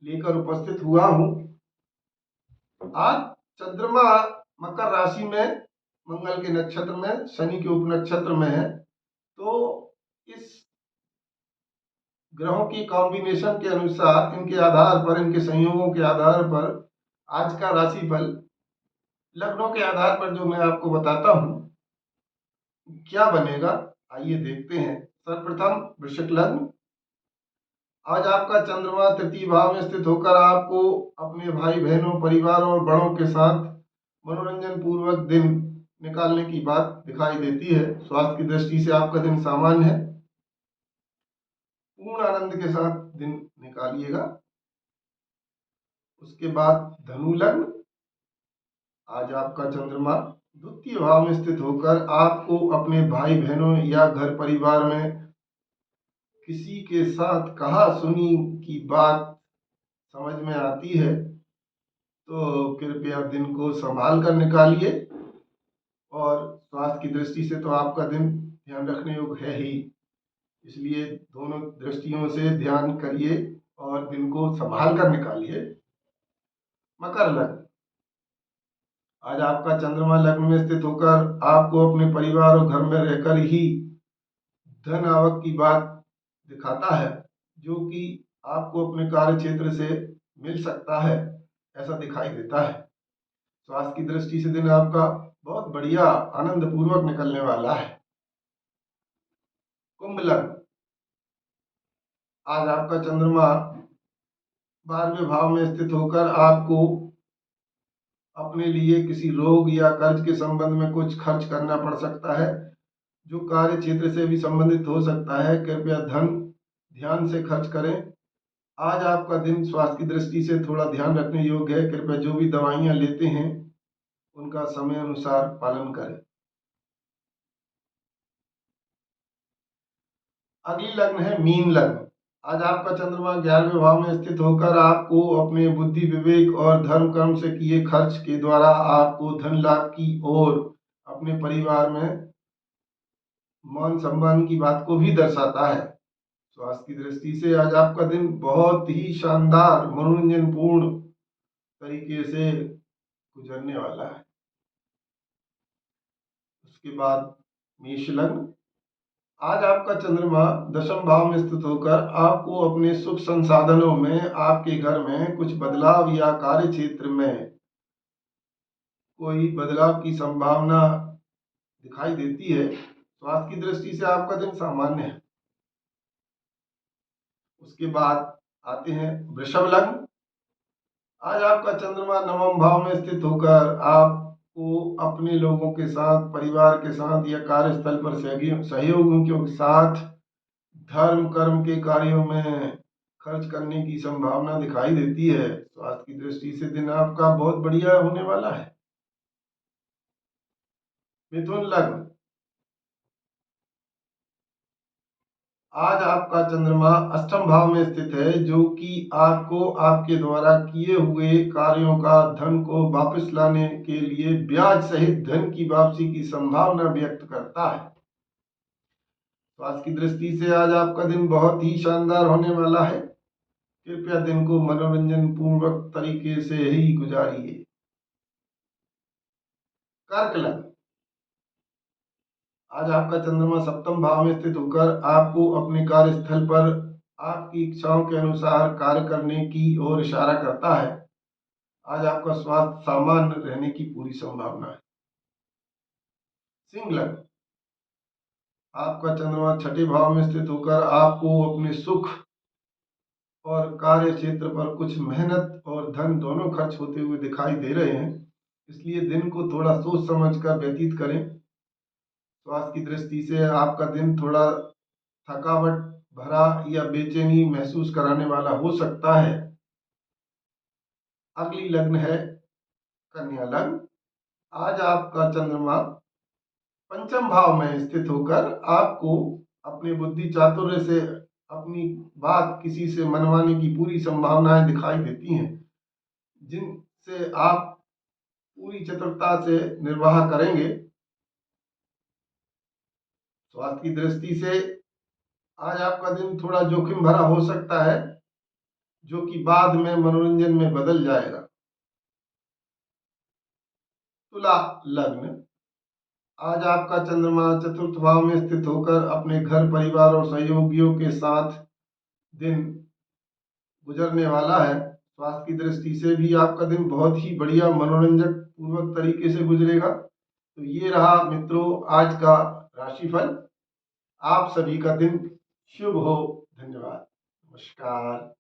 लेकर उपस्थित हुआ हूँ। आज चंद्रमा मकर राशि में मंगल के नक्षत्र में शनि के उपनक्षत्र में है, तो इस ग्रहों की कॉम्बिनेशन के अनुसार, इनके आधार पर, इनके संयोगों के आधार पर आज का राशिफल लग्नों के आधार पर जो मैं आपको बताता हूँ क्या बनेगा, आइए देखते हैं। सर्वप्रथम वृश्चिक लग्न। आज आपका चंद्रमा तृतीय भाव में स्थित होकर आपको अपने भाई बहनों, परिवार और बड़ों के साथ मनोरंजन पूर्वक दिन निकालने की बात दिखाई देती है। स्वास्थ्य की दृष्टि से आपका दिन सामान्य है, पूर्ण आनंद के साथ दिन निकालिएगा। उसके बाद धनु लग्न। आज आपका चंद्रमा द्वितीय भाव में स्थित होकर आपको अपने भाई बहनों या घर परिवार में किसी के साथ कहा सुनी की बात समझ में आती है, तो कृपया दिन को संभाल कर निकालिए। और स्वास्थ्य की दृष्टि से तो आपका दिन ध्यान रखने योग्य है ही, इसलिए दोनों दृष्टियों से ध्यान करिए और दिन को संभाल कर निकालिए। मकर लग्न। आज आपका चंद्रमा लग्न में स्थित होकर आपको अपने परिवार और घर में रहकर ही धन आवक की बात दिखाता है, जो कि आपको अपने कार्य क्षेत्र से मिल सकता है, ऐसा दिखाई देता है। स्वास्थ्य की दृष्टि से दिन आपका बहुत बढ़िया आनंद पूर्वक निकलने वाला है। कुंभ लग्न। आज आपका चंद्रमा 12वें भाव में स्थित होकर आपको अपने लिए किसी रोग या कर्ज के संबंध में कुछ खर्च करना पड़ सकता है, जो कार्य क्षेत्र से भी संबंधित हो सकता है। कृपया धन ध्यान से खर्च करें। आज आपका दिन स्वास्थ्य की दृष्टि से थोड़ा ध्यान रखने योग्य है। कृपया जो भी दवाइयां लेते हैं उनका समय अनुसार पालन करें। अगली लग्न है मीन लग्न। आज आपका चंद्रमा 11वें भाव में स्थित होकर आपको अपने बुद्धि, विवेक और धर्म कर्म से किए खर्च के द्वारा आपको धन लाभ की और अपने परिवार में मान सम्मान की बात को भी दर्शाता है। स्वास्थ्य की दृष्टि से आज आपका दिन बहुत ही शानदार, मनोरंजन पूर्ण तरीके से गुजरने वाला है। उसके बाद मेष लग्न। आज आपका चंद्रमा 10वें भाव में स्थित होकर आपको अपने सुख संसाधनों में, आपके घर में कुछ बदलाव या कार्य क्षेत्र में कोई बदलाव की संभावना दिखाई देती है। स्वास्थ्य की दृष्टि से आपका दिन सामान्य है। उसके बाद आते हैं वृषभ लग्न। आज आपका चंद्रमा 9वें भाव में स्थित होकर आपको अपने लोगों के साथ, परिवार के साथ या कार्यस्थल पर सहयोगियों के साथ धर्म कर्म के कार्यों में खर्च करने की संभावना दिखाई देती है। स्वास्थ्य की दृष्टि से दिन आपका बहुत बढ़िया होने वाला है। मिथुन लग्न। आज आपका चंद्रमा 8वें भाव में स्थित है, जो कि आपको आपके द्वारा किए हुए कार्यों का धन को वापस लाने के लिए ब्याज सहित धन की वापसी की संभावना व्यक्त करता है। स्वास्थ्य की दृष्टि से आज आपका दिन बहुत ही शानदार होने वाला है। कृपया दिन को मनोरंजन पूर्वक तरीके से ही गुजारिए। कर्क लग्न। आज आपका चंद्रमा 7वें भाव में स्थित होकर आपको अपने कार्यस्थल पर आपकी इच्छाओं के अनुसार कार्य करने की ओर इशारा करता है। आज आपका स्वास्थ्य सामान्य रहने की पूरी संभावना है। सिंह लग्न। आपका चंद्रमा 6ठे भाव में स्थित होकर आपको अपने सुख और कार्य क्षेत्र पर कुछ मेहनत और धन दोनों खर्च होते हुए दिखाई दे रहे हैं, इसलिए दिन को थोड़ा सोच समझ कर व्यतीत करें। स्वास्थ्य की दृष्टि से आपका दिन थोड़ा थकावट भरा या बेचैनी महसूस कराने वाला हो सकता है। अगली लग्न है कन्या लग्न। आज आपका चंद्रमा 5वें भाव में स्थित होकर आपको अपने बुद्धि चातुर्य से अपनी बात किसी से मनवाने की पूरी संभावनाएं दिखाई देती हैं, जिनसे आप पूरी चतुरता से निर्वाह करेंगे। स्वास्थ्य की दृष्टि से आज आपका दिन थोड़ा जोखिम भरा हो सकता है। जो कि बाद में मनोरंजन में बदल जाएगा। तुला लग्न, आज आपका चंद्रमा चतुर्थ भाव में स्थित होकर अपने घर परिवार और सहयोगियों के साथ दिन गुजरने वाला है। स्वास्थ्य की दृष्टि से भी आपका दिन बहुत ही बढ़िया मनोरंजक पूर्वक तरीके से गुजरेगा। तो ये रहा मित्रों आज का राशिफल। आप सभी का दिन शुभ हो। धन्यवाद। नमस्कार।